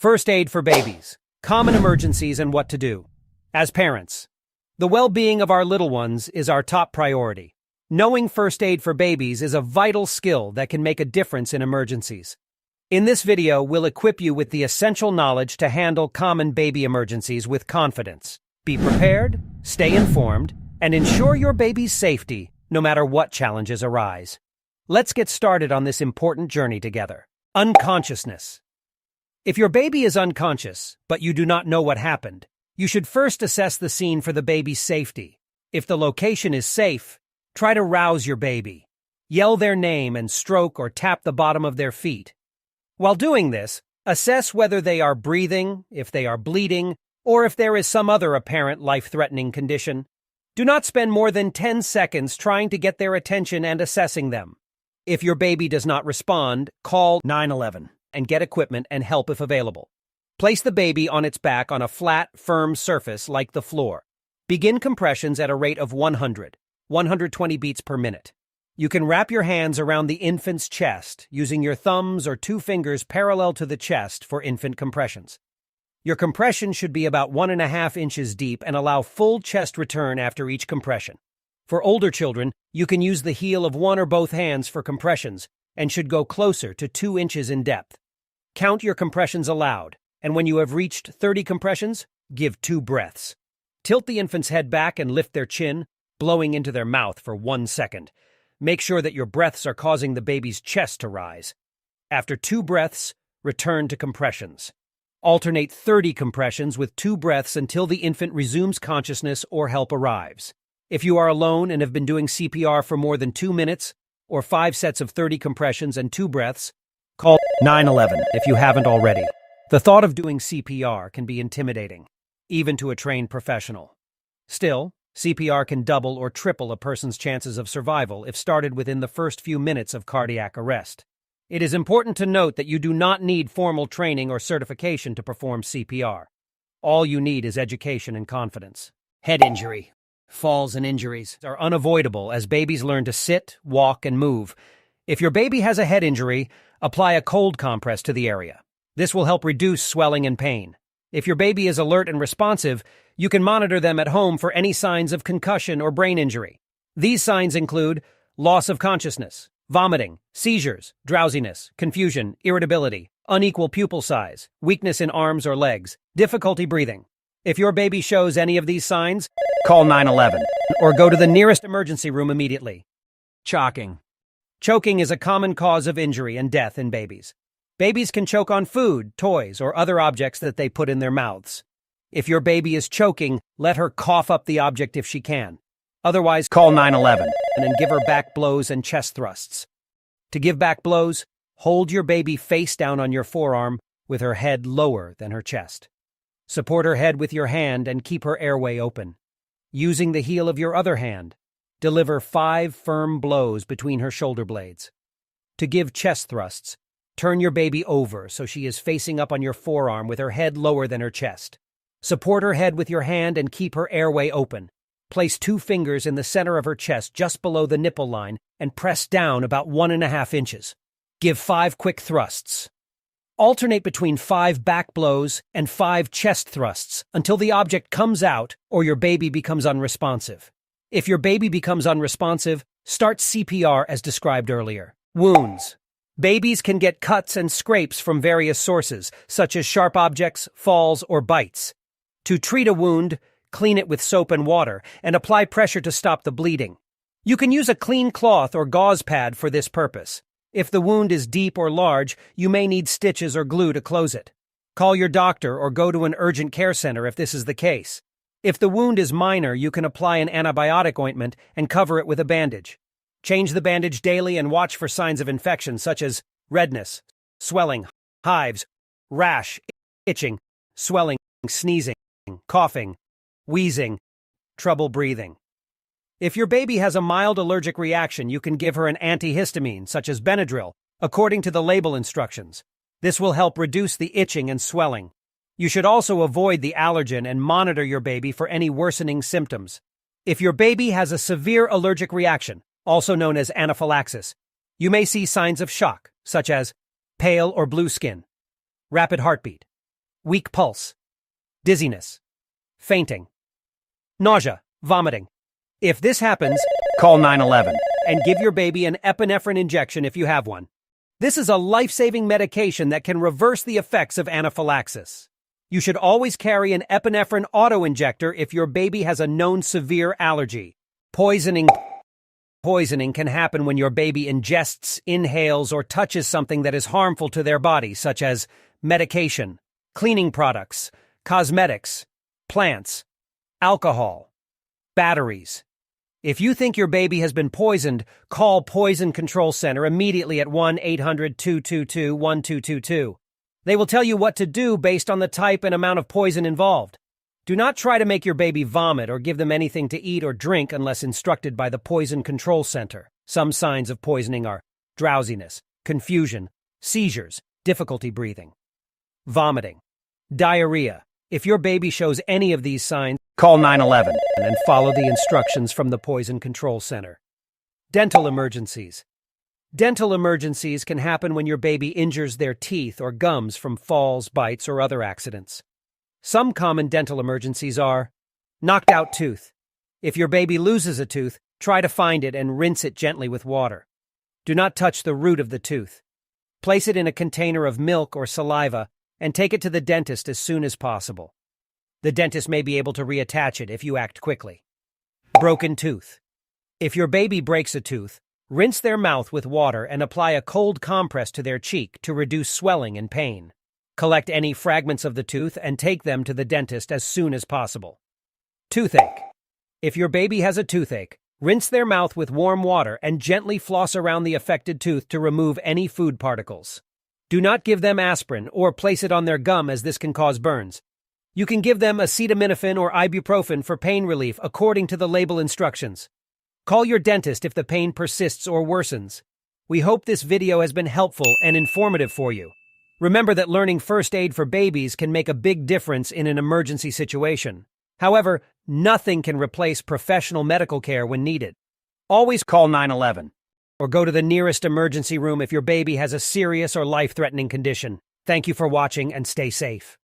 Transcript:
First aid for babies, common emergencies and what to do. As parents, the well-being of our little ones is our top priority. Knowing first aid for babies is a vital skill that can make a difference in emergencies. In this video, we'll equip you with the essential knowledge to handle common baby emergencies with confidence. Be prepared, stay informed, and ensure your baby's safety, no matter what challenges arise. Let's get started on this important journey together. Unconsciousness. If your baby is unconscious, but you do not know what happened, you should first assess the scene for the baby's safety. If the location is safe, try to rouse your baby. Yell their name and stroke or tap the bottom of their feet. While doing this, assess whether they are breathing, if they are bleeding, or if there is some other apparent life-threatening condition. Do not spend more than 10 seconds trying to get their attention and assessing them. If your baby does not respond, call 911 and get equipment and help if available. Place the baby on its back on a flat, firm surface like the floor. Begin compressions at a rate of 120 beats per minute. You can wrap your hands around the infant's chest, using your thumbs or 2 fingers parallel to the chest for infant compressions. Your compression should be about 1.5 inches deep and allow full chest return after each compression. For older children, you can use the heel of one or both hands for compressions and should go closer to 2 inches in depth. Count your compressions aloud, and when you have reached 30 compressions, give 2 breaths. Tilt the infant's head back and lift their chin, blowing into their mouth for 1 second. Make sure that your breaths are causing the baby's chest to rise. After 2 breaths, return to compressions. Alternate 30 compressions with 2 breaths until the infant resumes consciousness or help arrives. If you are alone and have been doing CPR for more than 2 minutes, or 5 sets of 30 compressions and 2 breaths, call 911 if you haven't already. The thought of doing CPR can be intimidating, even to a trained professional. Still, CPR can double or triple a person's chances of survival if started within the first few minutes of cardiac arrest. It is important to note that you do not need formal training or certification to perform CPR. All you need is education and confidence. Head injury. Falls and injuries are unavoidable as babies learn to sit, walk, and move. If your baby has a head injury, apply a cold compress to the area. This will help reduce swelling and pain. If your baby is alert and responsive, you can monitor them at home for any signs of concussion or brain injury. These signs include loss of consciousness, vomiting, seizures, drowsiness, confusion, irritability, unequal pupil size, weakness in arms or legs, difficulty breathing. If your baby shows any of these signs, call 911 or go to the nearest emergency room immediately. Choking. Choking is a common cause of injury and death in babies. Babies can choke on food, toys, or other objects that they put in their mouths. If your baby is choking, let her cough up the object if she can. Otherwise, call 911 and then give her back blows and chest thrusts. To give back blows, hold your baby face down on your forearm with her head lower than her chest. Support her head with your hand and keep her airway open. Using the heel of your other hand, deliver 5 firm blows between her shoulder blades. To give chest thrusts, turn your baby over so she is facing up on your forearm with her head lower than her chest. Support her head with your hand and keep her airway open. Place 2 fingers in the center of her chest just below the nipple line and press down about 1.5 inches. Give 5 quick thrusts. Alternate between 5 back blows and 5 chest thrusts until the object comes out or your baby becomes unresponsive. If your baby becomes unresponsive, start CPR as described earlier. Wounds. Babies can get cuts and scrapes from various sources, such as sharp objects, falls, or bites. To treat a wound, clean it with soap and water and apply pressure to stop the bleeding. You can use a clean cloth or gauze pad for this purpose. If the wound is deep or large, you may need stitches or glue to close it. Call your doctor or go to an urgent care center if this is the case. If the wound is minor, you can apply an antibiotic ointment and cover it with a bandage. Change the bandage daily and watch for signs of infection such as redness, swelling, hives, rash, itching, swelling, sneezing, coughing, wheezing, trouble breathing. If your baby has a mild allergic reaction, you can give her an antihistamine, such as Benadryl, according to the label instructions. This will help reduce the itching and swelling. You should also avoid the allergen and monitor your baby for any worsening symptoms. If your baby has a severe allergic reaction, also known as anaphylaxis, you may see signs of shock, such as pale or blue skin, rapid heartbeat, weak pulse, dizziness, fainting, nausea, vomiting. If this happens, call 911 and give your baby an epinephrine injection if you have one. This is a life-saving medication that can reverse the effects of anaphylaxis. You should always carry an epinephrine auto-injector if your baby has a known severe allergy. Poisoning can happen when your baby ingests, inhales, or touches something that is harmful to their body, such as medication, cleaning products, cosmetics, plants, alcohol, batteries. If you think your baby has been poisoned, call Poison Control Center immediately at 1-800-222-1222. They will tell you what to do based on the type and amount of poison involved. Do not try to make your baby vomit or give them anything to eat or drink unless instructed by the Poison Control Center. Some signs of poisoning are drowsiness, confusion, seizures, difficulty breathing, vomiting, diarrhea. If your baby shows any of these signs, call 911 and follow the instructions from the Poison Control Center. Dental emergencies. Dental emergencies can happen when your baby injures their teeth or gums from falls, bites, or other accidents. Some common dental emergencies are knocked out tooth. If your baby loses a tooth, try to find it and rinse it gently with water. Do not touch the root of the tooth. Place it in a container of milk or saliva and take it to the dentist as soon as possible. The dentist may be able to reattach it if you act quickly. Broken tooth. If your baby breaks a tooth, rinse their mouth with water and apply a cold compress to their cheek to reduce swelling and pain. Collect any fragments of the tooth and take them to the dentist as soon as possible. Toothache. If your baby has a toothache, rinse their mouth with warm water and gently floss around the affected tooth to remove any food particles. Do not give them aspirin or place it on their gum as this can cause burns. You can give them acetaminophen or ibuprofen for pain relief according to the label instructions. Call your dentist if the pain persists or worsens. We hope this video has been helpful and informative for you. Remember that learning first aid for babies can make a big difference in an emergency situation. However, nothing can replace professional medical care when needed. Always call 911 or go to the nearest emergency room if your baby has a serious or life-threatening condition. Thank you for watching and stay safe.